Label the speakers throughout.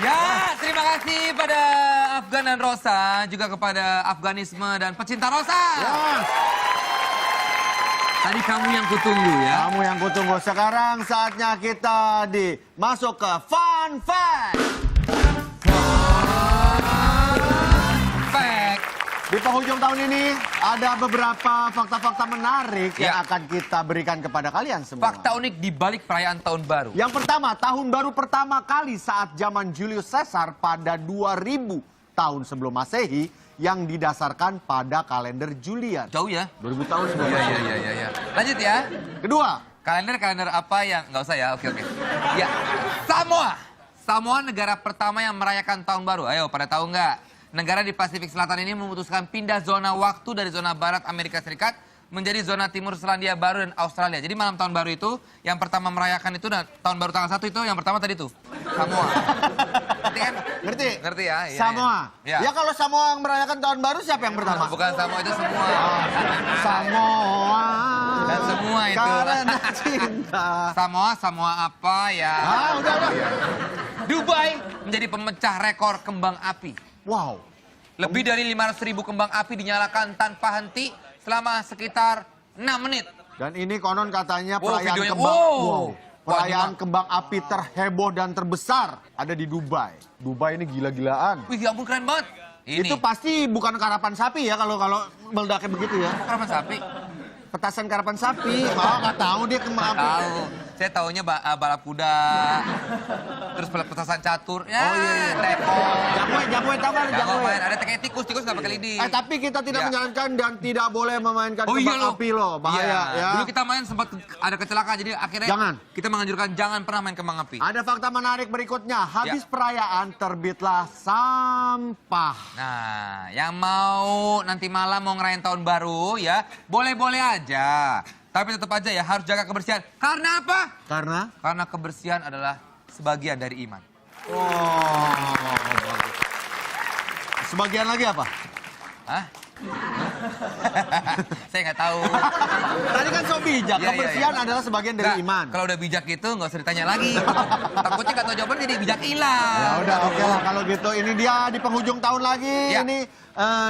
Speaker 1: Ya, terima kasih pada Afgan dan Rosa, juga kepada Afganisme dan pecinta Rosa.
Speaker 2: Ya.
Speaker 1: Tadi kamu yang kutunggu ya.
Speaker 2: Kamu yang kutunggu. Sekarang saatnya kita masuk ke Fun Fact.
Speaker 1: Fact.
Speaker 2: Di penghujung tahun ini ada beberapa fakta-fakta menarik yang akan kita berikan kepada kalian semua.
Speaker 1: Fakta unik di balik perayaan Tahun Baru.
Speaker 2: Yang pertama, tahun baru pertama kali saat zaman Julius Caesar pada 2000 tahun sebelum Masehi yang didasarkan pada kalender Julian.
Speaker 1: Jauh ya?
Speaker 2: 2000 tahun sebelum Masehi.
Speaker 1: Iya. Lanjut ya.
Speaker 2: Kedua,
Speaker 1: Kalender apa yang... Nggak usah ya, oke. Ya, Samoa. Samoa negara pertama yang merayakan Tahun Baru. Ayo, pada tahu nggak? Negara di Pasifik Selatan ini memutuskan pindah zona waktu dari zona barat Amerika Serikat menjadi zona timur Selandia Baru dan Australia. Jadi malam Tahun Baru itu, yang pertama merayakan itu, dan Tahun Baru tanggal 1 itu, yang pertama tadi tuh, Samoa. Ngerti kan?
Speaker 2: ngerti?
Speaker 1: Ngerti ya? Iya,
Speaker 2: Samoa.
Speaker 1: iya.
Speaker 2: Ya kalau Samoa yang merayakan tahun baru siapa yang pertama?
Speaker 1: Bukan Samoa, itu semua.
Speaker 2: Samoa.
Speaker 1: Dan semua itu.
Speaker 2: Karena cinta.
Speaker 1: Samoa apa ya?
Speaker 2: Udah.
Speaker 1: Dubai menjadi pemecah rekor kembang api.
Speaker 2: Wow.
Speaker 1: Lebih dari 500.000 kembang api dinyalakan tanpa henti selama sekitar 6 menit.
Speaker 2: Dan ini konon katanya
Speaker 1: Wow,
Speaker 2: perayaan
Speaker 1: videonya.
Speaker 2: kembang.
Speaker 1: Wow.
Speaker 2: Perayaan
Speaker 1: Wah,
Speaker 2: kembang api terheboh dan terbesar ada di Dubai. Dubai ini gila-gilaan.
Speaker 1: Wih, ya ampun keren banget. Ini.
Speaker 2: Itu pasti bukan karapan sapi ya kalau meledaknya begitu ya.
Speaker 1: Karapan sapi.
Speaker 2: Petasan karapan sapi. Nggak tahu dia kembang api.
Speaker 1: Tahu. Saya taunya balap kuda. Terus petasan catur. Ya, teko.
Speaker 2: Jamuai tahu kan
Speaker 1: Jago
Speaker 2: jamuai.
Speaker 1: main. Ada kayak tikus nggak pakai lidi.
Speaker 2: Tapi kita tidak
Speaker 1: Ya.
Speaker 2: menyarankan dan tidak boleh memainkan
Speaker 1: Oh, iya
Speaker 2: kembang
Speaker 1: loh.
Speaker 2: api loh. Bahaya
Speaker 1: Iya.
Speaker 2: ya.
Speaker 1: Dulu kita main sempat ada kecelakaan, jadi akhirnya
Speaker 2: Jangan.
Speaker 1: kita menganjurkan jangan pernah main kembang api.
Speaker 2: Ada fakta menarik berikutnya. Habis
Speaker 1: Ya.
Speaker 2: perayaan terbitlah sampah.
Speaker 1: Nah, yang mau nanti malam mau ngerayain tahun baru ya, boleh-boleh aja. Tapi tetap aja ya harus jaga kebersihan. Karena apa? Karena kebersihan adalah sebagian dari iman.
Speaker 2: Oh, bagus. Sebagian lagi apa?
Speaker 1: Hah? Saya nggak tahu.
Speaker 2: Tadi kan so bijak,
Speaker 1: Iya,
Speaker 2: kebersihan
Speaker 1: iya.
Speaker 2: adalah sebagian dari
Speaker 1: Nggak,
Speaker 2: iman.
Speaker 1: Kalau udah bijak itu nggak usah ditanya lagi. Takutnya nggak tahu jawaban jadi bijak hilang.
Speaker 2: Ya udah oke lah kalau gitu. Ini dia di penghujung tahun lagi.
Speaker 1: Ya.
Speaker 2: Ini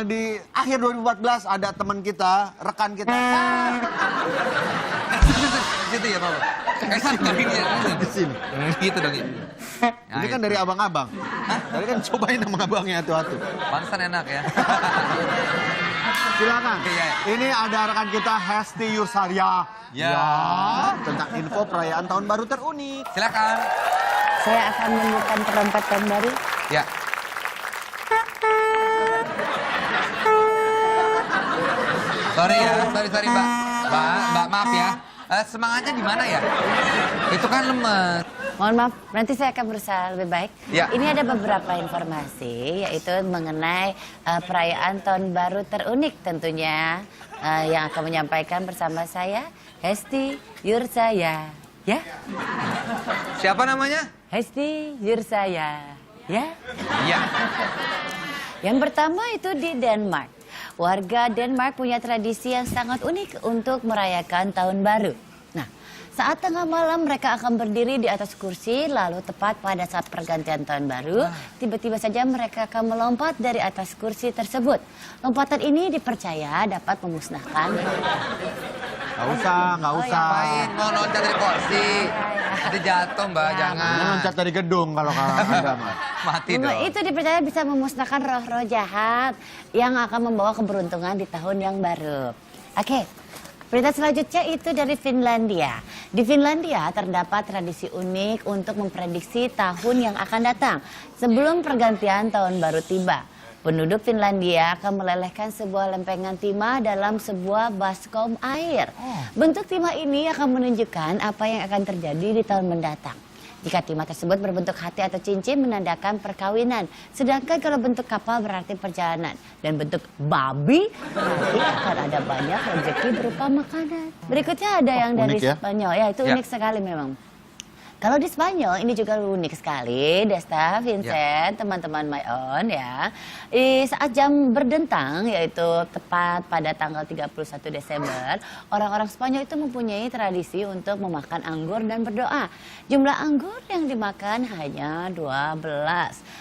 Speaker 2: di akhir 2014 ada teman kita, rekan kita.
Speaker 1: Gitu ya Pak. Gini ya.
Speaker 2: Di sini.
Speaker 1: Gitu dong.
Speaker 2: Ini kan dari abang-abang. Tadi kan cobain sama abangnya atu-atu.
Speaker 1: Pantesan enak ya.
Speaker 2: Silakan.
Speaker 1: Iya.
Speaker 2: Ini ada rekan kita Hesti Yursaria.
Speaker 1: Ya.
Speaker 2: Tentang info perayaan tahun baru terunik.
Speaker 1: Silakan.
Speaker 3: Saya akan menemukan trompet tahun baru.
Speaker 1: Ya. Sorry ya, sorry Mbak. Mbak maaf ya. Semangatnya di mana ya? Itu kan lemes.
Speaker 3: Mohon maaf, nanti saya akan berusaha lebih baik.
Speaker 1: Ya.
Speaker 3: Ini ada beberapa informasi, yaitu mengenai perayaan Tahun Baru terunik tentunya. Yang akan menyampaikan bersama saya, Hesti Yursaya. Ya?
Speaker 1: Siapa namanya?
Speaker 3: Hesti Yursaya. Ya?
Speaker 1: Iya.
Speaker 3: Yang pertama itu di Denmark. Warga Denmark punya tradisi yang sangat unik untuk merayakan Tahun Baru. Nah, saat tengah malam mereka akan berdiri di atas kursi, lalu tepat pada saat pergantian Tahun Baru, tiba-tiba saja mereka akan melompat dari atas kursi tersebut. Lompatan ini dipercaya dapat memusnahkan.
Speaker 2: Nggak usah.
Speaker 1: Ngapain mau loncat dari kursi? Nanti jatuh Mbak,
Speaker 3: Ya,
Speaker 1: jangan.
Speaker 2: Ini loncat dari gedung kalau Anda mah.
Speaker 1: Mati dong.
Speaker 3: Itu dipercaya bisa memusnahkan roh-roh jahat yang akan membawa keberuntungan di tahun yang baru. Oke, berita selanjutnya itu dari Finlandia. Di Finlandia terdapat tradisi unik untuk memprediksi tahun yang akan datang sebelum pergantian tahun baru tiba. Penduduk Finlandia akan melelehkan sebuah lempengan timah dalam sebuah baskom air. Bentuk timah ini akan menunjukkan apa yang akan terjadi di tahun mendatang. Jika timah tersebut berbentuk hati atau cincin menandakan perkawinan. Sedangkan kalau bentuk kapal berarti perjalanan. Dan bentuk babi berarti akan ada banyak rezeki berupa makanan. Berikutnya ada yang dari
Speaker 2: unik ya?
Speaker 3: Spanyol. Ya, itu
Speaker 1: Ya.
Speaker 3: unik sekali memang. Kalau di Spanyol ini juga unik sekali, Desta, Vincent, teman-teman My Own ya. Saat jam berdentang yaitu tepat pada tanggal 31 Desember, orang-orang Spanyol itu mempunyai tradisi untuk memakan anggur dan berdoa. Jumlah anggur yang dimakan hanya 12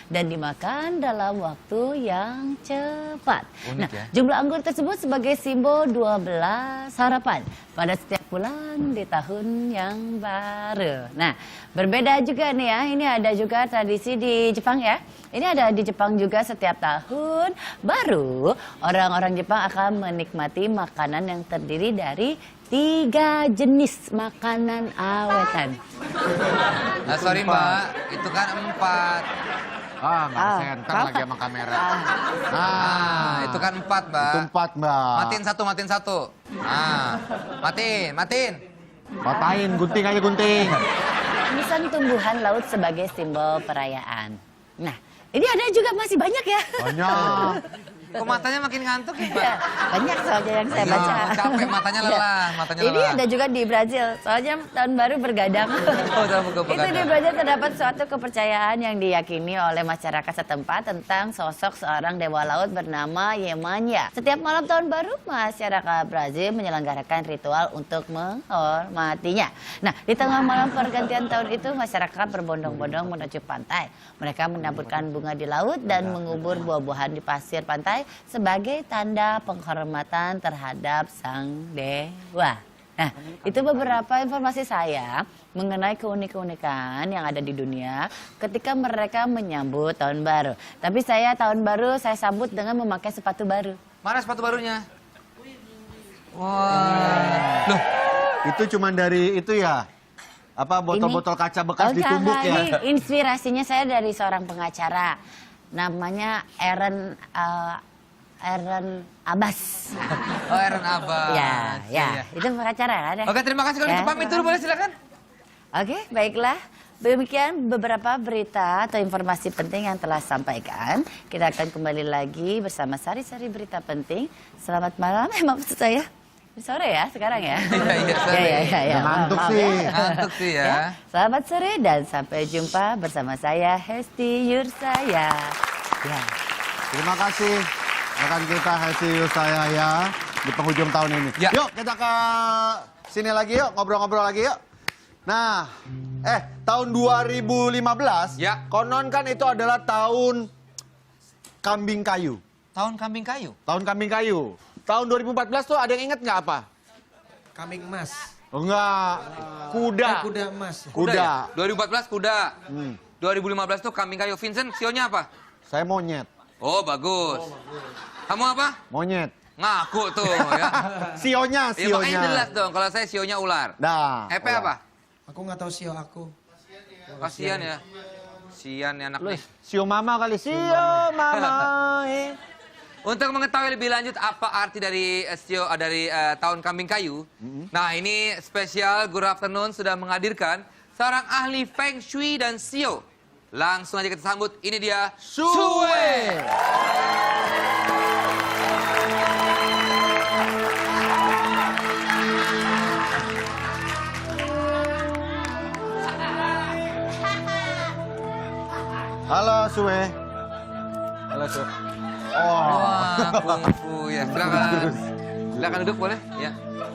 Speaker 3: dan dimakan dalam waktu yang cepat.
Speaker 1: Unik ya.
Speaker 3: Jumlah anggur tersebut sebagai simbol 12 harapan pada setiap bulan di tahun yang baru. Nah, berbeda juga nih ya, ini ada juga tradisi di Jepang ya. Ini ada di Jepang juga setiap tahun baru orang-orang Jepang akan menikmati makanan yang terdiri dari 3 jenis makanan awetan.
Speaker 1: Nah, sorry Mbak, itu kan 4.
Speaker 2: Nggak senter lagi sama kamera.
Speaker 1: Itu kan 4 Mbak.
Speaker 2: Itu 4, Mbak.
Speaker 1: Matiin satu. Matiin.
Speaker 2: Matain, gunting aja gunting.
Speaker 3: Tulisan tumbuhan laut sebagai simbol perayaan. Nah, ini ada juga masih banyak ya.
Speaker 2: Banyak.
Speaker 1: Kok matanya makin ngantuk ya, Mbak?
Speaker 3: Banyak soalnya yang saya baca.
Speaker 1: Capek, matanya lelah, matanya
Speaker 3: Ini
Speaker 1: lelah.
Speaker 3: ada juga di Brazil, soalnya tahun baru bergadang.
Speaker 1: Oh, udah buka
Speaker 3: Itu di Brazil terdapat suatu kepercayaan yang diyakini oleh masyarakat setempat tentang sosok seorang dewa laut bernama Yemanya. Setiap malam tahun baru, masyarakat Brazil menyelenggarakan ritual untuk menghormatinya. Nah, di tengah malam pergantian tahun itu, masyarakat berbondong-bondong menuju pantai. Mereka menaburkan bunga di laut dan mengubur buah-buahan di pasir pantai sebagai tanda penghormatan terhadap sang dewa. Nah, itu beberapa informasi saya mengenai keunikan yang ada di dunia ketika mereka menyambut tahun baru. Tapi saya tahun baru saya sambut dengan memakai sepatu baru.
Speaker 1: Mana sepatu barunya? Wah. Loh,
Speaker 2: Itu cuman dari itu ya? Apa botol-botol kaca bekas ditumbuk ya?
Speaker 3: Ini inspirasinya saya dari seorang pengacara. Namanya Aaron Abbas.
Speaker 1: oh Aaron Abbas.
Speaker 3: Ya. Itu pengacara ada.
Speaker 1: Oke, terima kasih kalau gitu pamit dulu, boleh silakan.
Speaker 3: Oke, baiklah. Demikian beberapa berita atau informasi penting yang telah sampaikan. Kita akan kembali lagi bersama sari-sari berita penting. Selamat malam, maksud saya. Sore ya sekarang ya.
Speaker 1: Iya, sore.
Speaker 3: Ya.
Speaker 2: Ngantuk
Speaker 3: Maaf
Speaker 2: sih.
Speaker 1: Ngantuk sih ya.
Speaker 3: Selamat sore dan sampai jumpa bersama saya Hesti Yursaya. Ya.
Speaker 2: Terima kasih rekan kita Hesti Yursaya ya di penghujung tahun ini.
Speaker 1: Ya.
Speaker 2: Yuk kita ke sini lagi yuk, ngobrol-ngobrol lagi yuk. Nah, tahun 2015
Speaker 1: Ya.
Speaker 2: konon kan itu adalah tahun kambing kayu.
Speaker 1: Tahun kambing kayu.
Speaker 2: Tahun kambing kayu. Tahun 2014 tuh ada yang inget nggak apa?
Speaker 4: Kambing emas.
Speaker 2: Oh, enggak, kuda.
Speaker 4: Kuda emas.
Speaker 2: Kuda.
Speaker 1: Ya? 2014 kuda. 2015
Speaker 2: Hmm.
Speaker 1: tuh kambing kayu. Vincent, sionya apa?
Speaker 2: Saya monyet.
Speaker 1: Oh, bagus. Kamu apa?
Speaker 2: Monyet.
Speaker 1: Ngaku tuh ya.
Speaker 2: Sionya,
Speaker 1: Ya makanya
Speaker 2: sionya.
Speaker 1: jelas dong kalau saya sionya ular.
Speaker 2: Nah.
Speaker 1: Epe apa?
Speaker 4: Aku nggak tahu sio aku.
Speaker 1: Kasian ya. Sian ya anak nih.
Speaker 2: Sio mama kali, sio mama.
Speaker 1: Untuk mengetahui lebih lanjut apa arti dari tahun kambing kayu. Nah, ini spesial Good Afternoon sudah menghadirkan seorang ahli Feng Shui dan Sio. Langsung aja kita sambut. Ini dia
Speaker 2: Sue. Halo Sue. Halo Sue. Oh,
Speaker 1: Wah, kungfu ya. Silakan. Silakan duduk boleh? Ya.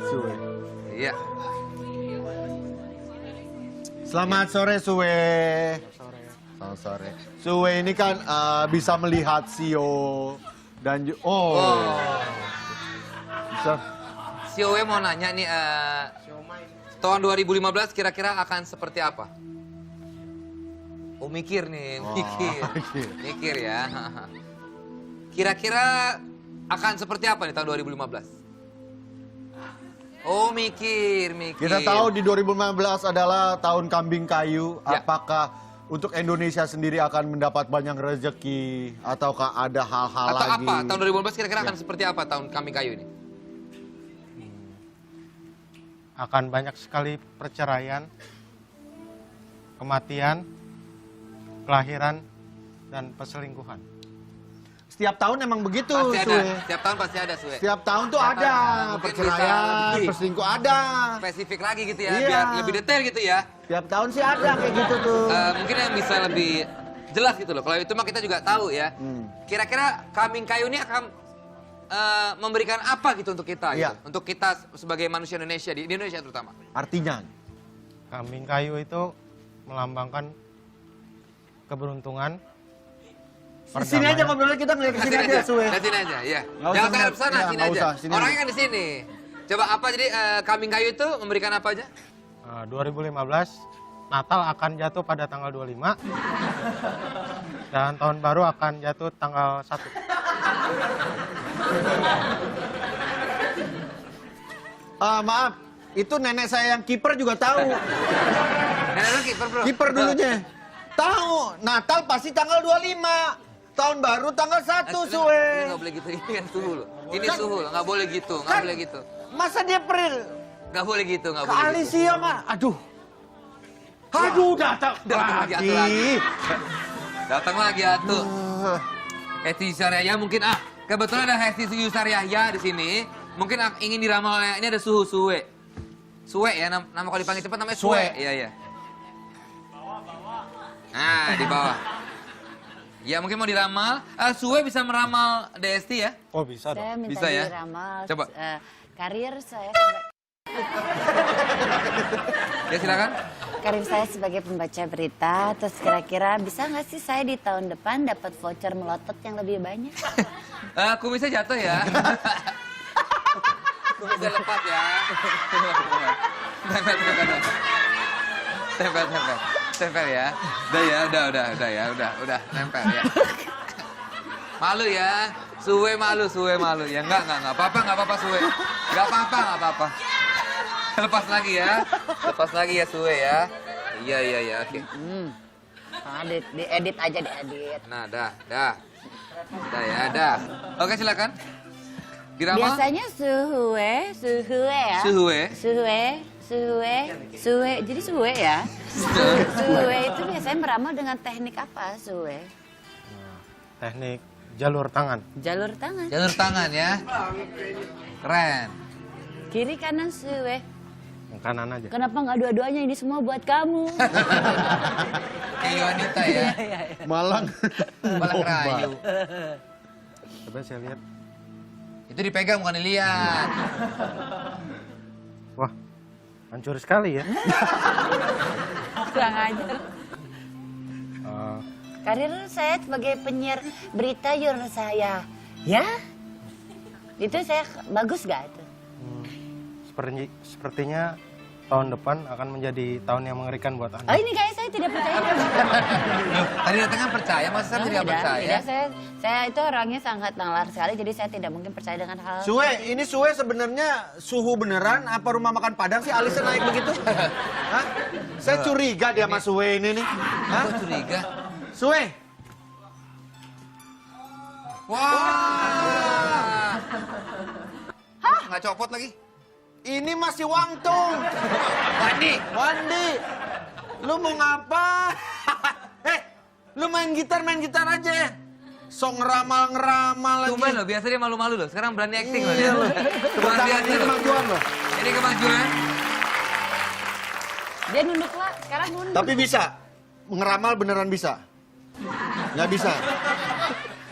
Speaker 2: Sue.
Speaker 1: Iya.
Speaker 2: Selamat sore Sue. Selamat sore. Sue ini kan bisa melihat Sio dan bisa.
Speaker 1: Siowe mau nanya nih, tahun 2015 kira-kira akan seperti apa? Oh, mikir nih, mikir ya. Kira-kira akan seperti apa nih tahun 2015? Oh, mikir.
Speaker 2: Kita tahu di 2015 adalah tahun kambing kayu.
Speaker 1: Ya.
Speaker 2: Apakah untuk Indonesia sendiri akan mendapat banyak rezeki ataukah ada hal-hal
Speaker 1: Atau
Speaker 2: lagi?
Speaker 1: apa? Tahun 2015 kira-kira akan seperti apa tahun kambing kayu ini?
Speaker 5: Akan banyak sekali perceraian, kematian, kelahiran, dan perselingkuhan.
Speaker 2: Setiap tahun emang begitu,
Speaker 1: Pasti ada.
Speaker 2: Sue.
Speaker 1: Setiap tahun pasti ada, Sue.
Speaker 2: Setiap tahun tuh ada
Speaker 1: Mungkin
Speaker 2: perceraian,
Speaker 1: bisa lebih
Speaker 2: perselingkuh ada.
Speaker 1: spesifik lagi gitu ya,
Speaker 2: Iya.
Speaker 1: biar lebih detail gitu ya.
Speaker 2: Tiap tahun sih ada kayak gitu tuh.
Speaker 1: Mungkin yang bisa lebih jelas gitu loh. Kalau itu mah kita juga tahu ya. Kira-kira kambing kayu ini akan memberikan apa gitu untuk kita gitu?
Speaker 2: Iya.
Speaker 1: Untuk kita sebagai manusia Indonesia, di Indonesia terutama.
Speaker 2: Artinya,
Speaker 5: Kambing kayu itu melambangkan keberuntungan.
Speaker 2: sini aja ngobrolnya, kita ngeliat ke sini aja, Suwe.
Speaker 1: Ke sini aja, iya.
Speaker 2: Nggak usah
Speaker 1: Jangan ke
Speaker 2: ngeliat.
Speaker 1: sana,
Speaker 2: Iya,
Speaker 1: sini
Speaker 2: nggak
Speaker 1: aja.
Speaker 2: usah, sini
Speaker 1: Orangnya kan di sini. Coba apa jadi kambing kayu itu memberikan apa aja?
Speaker 5: 2015 Natal akan jatuh pada tanggal 25 dan tahun baru akan jatuh tanggal 1.
Speaker 2: Maaf, itu nenek saya yang kiper juga tahu.
Speaker 1: Nenek lu kiper, Bro.
Speaker 2: Kiper dulunya. Tahu, Natal pasti tanggal 25. Tahun baru tanggal 1,
Speaker 1: Ini
Speaker 2: Suwe.
Speaker 1: nggak boleh gitu, ini kan suhu loh. Ini
Speaker 2: Kan-
Speaker 1: suhu loh, nggak boleh gitu, nggak
Speaker 2: Kan-
Speaker 1: boleh gitu.
Speaker 2: Masa dia peril
Speaker 1: Nggak boleh gitu, nggak
Speaker 2: ke
Speaker 1: boleh gitu.
Speaker 2: Alicia, Mak? Aduh. Aduh, datang
Speaker 1: Datang lagi, atuh lagi. Datang lagi atuh. Hesti Yusar Yahya mungkin kebetulan ada Hesti Yusar Yahya di sini. Mungkin ingin diramal oleh ini ada suhu Suwe. Suwe ya, nama kalau dipanggil cepat namanya Suwe.
Speaker 2: Suwe.
Speaker 1: Iya, iya. Nah, di bawah. Ya mungkin mau diramal. Suwe bisa meramal Desti ya?
Speaker 5: Oh bisa dong.
Speaker 3: Saya minta
Speaker 1: Bisa ya?
Speaker 3: diramal.
Speaker 1: Coba.
Speaker 3: Karir saya
Speaker 1: Ya silakan.
Speaker 3: karir saya sebagai pembaca berita. Terus kira-kira bisa nggak sih saya di tahun depan dapat voucher melotot yang lebih banyak?
Speaker 1: Kumisnya jatuh ya. Kumisnya lepas ya. Tempel, tempel. Tempel, tempel. Tempel ya. Udah ya, udah, nempel ya. Malu ya. Suwe malu ya. Enggak apa-apa Suwe. Enggak apa-apa. Lepas lagi ya Suwe ya. Iya, oke.
Speaker 3: Diedit aja, diedit.
Speaker 1: Nah, dah. Dah. Oke, silakan. Diramal.
Speaker 3: Biasanya suhue ya. Suhue. Jadi suhue ya. Suhue itu biasanya meramal dengan teknik apa, suhue?
Speaker 5: Teknik jalur tangan.
Speaker 3: Jalur tangan.
Speaker 1: Jalur tangan ya. Keren.
Speaker 3: Kiri kanan suhue.
Speaker 5: Yang kanan aja.
Speaker 3: Kenapa nggak dua-duanya, ini semua buat kamu?
Speaker 1: Kayak wanita ya.
Speaker 2: Malang.
Speaker 1: Malah kerayu.
Speaker 5: Coba saya lihat.
Speaker 1: Itu dipegang bukan dilihat.
Speaker 5: Wah, hancur sekali ya.
Speaker 3: Kurang aja.
Speaker 5: Eh,
Speaker 3: Karir saya sebagai penyiar berita jurnal saya. Ya? Itu saya bagus gak itu?
Speaker 5: sepertinya tahun depan akan menjadi tahun yang mengerikan buat
Speaker 3: Oh,
Speaker 5: Anda.
Speaker 3: ini kayak saya tidak percaya.
Speaker 1: Tadi datang kan percaya, masa saya tidak percaya?
Speaker 3: Tidak, saya itu orangnya sangat nalar sekali, jadi saya tidak mungkin percaya dengan hal.
Speaker 2: Suwe, ini Suwe sebenarnya suhu beneran apa rumah makan Padang sih alisnya naik begitu? Hah? Saya curiga dia sama Suwe ini nih. Hah?
Speaker 1: Aku curiga.
Speaker 2: Suwe,
Speaker 1: Wah. Hah? Nggak copot lagi?
Speaker 2: ini masih Wangtung. Wandi, lu mau ngapa? Lu main gitar aja. So ngeramal lagi.
Speaker 1: Tumben loh, biasa dia malu-malu loh. Sekarang berani acting loh
Speaker 2: Iya
Speaker 1: dia.
Speaker 2: loh.
Speaker 1: Luar
Speaker 2: Tangan
Speaker 1: biasa
Speaker 2: ini
Speaker 1: loh.
Speaker 2: kemajuan loh.
Speaker 1: Ini kemajuan.
Speaker 3: Dia nunduk lah, sekarang nunduk.
Speaker 2: Tapi bisa. Ngeramal beneran bisa. Nggak bisa.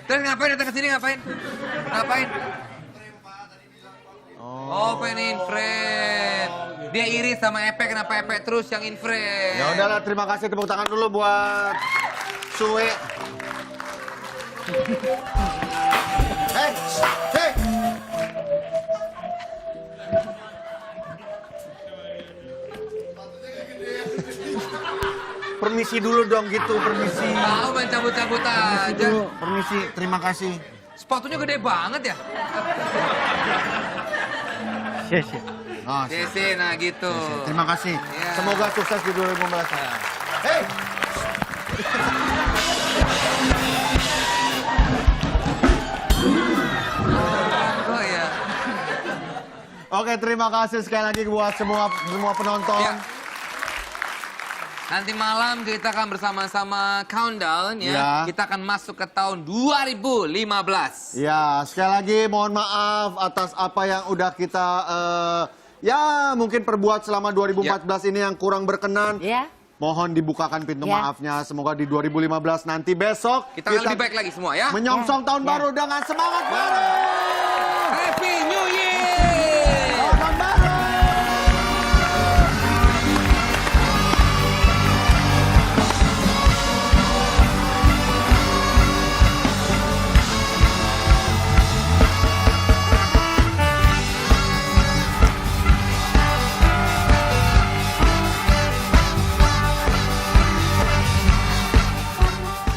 Speaker 1: Terus ngapain datang ke sini ngapain? Oh, pengen infrared. Dia iri sama Epek, kenapa Epek terus yang infrared?
Speaker 2: Ya udahlah, terima kasih, tepuk tangan dulu buat Suwe. Hei. Permisi dulu dong gitu, permisi.
Speaker 1: Tahu main cabut-cabut aja.
Speaker 2: Gitu, permisi, terima kasih.
Speaker 1: Sepatunya gede banget ya.
Speaker 5: Sia-sia.
Speaker 2: Oh,
Speaker 1: Sisi, nah gitu.
Speaker 2: terima kasih.
Speaker 1: Iya.
Speaker 2: Semoga sukses di 2015. Hei.
Speaker 1: Oh iya.
Speaker 2: Oke, terima kasih sekali lagi buat semua penonton.
Speaker 1: Ya. Nanti malam kita akan bersama-sama countdown ya.
Speaker 2: Ya.
Speaker 1: Kita akan masuk ke tahun 2015.
Speaker 2: Ya, sekali lagi mohon maaf atas apa yang udah kita ya mungkin perbuat selama 2014 ini yang kurang berkenan.
Speaker 3: Ya.
Speaker 2: Mohon dibukakan pintu
Speaker 3: Ya.
Speaker 2: maafnya. Semoga di 2015 nanti besok
Speaker 1: Kita akan lebih baik lagi semua ya.
Speaker 2: menyongsong tahun
Speaker 3: Ya.
Speaker 2: baru dengan semangat baru.
Speaker 1: Happy New Year!
Speaker 2: Tahun baru.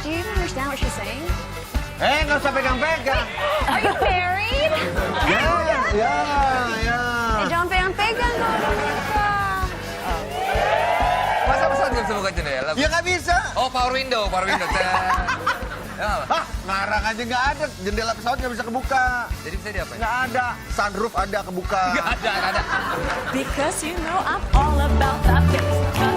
Speaker 6: Do you even understand what she's saying?
Speaker 2: Nggak usah pegang-pegang.
Speaker 6: Are you married?
Speaker 2: Ya.
Speaker 6: Eh, jangan pegang-pegang kalau udah nikah.
Speaker 1: Masa pesawat nggak bisa buka jendela?
Speaker 2: Ya nggak bisa.
Speaker 1: Oh, power window. Ya, nggak apa?
Speaker 2: Ngarang aja nggak ada. Jendela pesawat nggak bisa kebuka.
Speaker 1: Jadi bisa diapain?
Speaker 2: Nggak ada. Sunroof ada kebuka.
Speaker 1: Nggak ada.
Speaker 7: Because you know I'm all about that bass.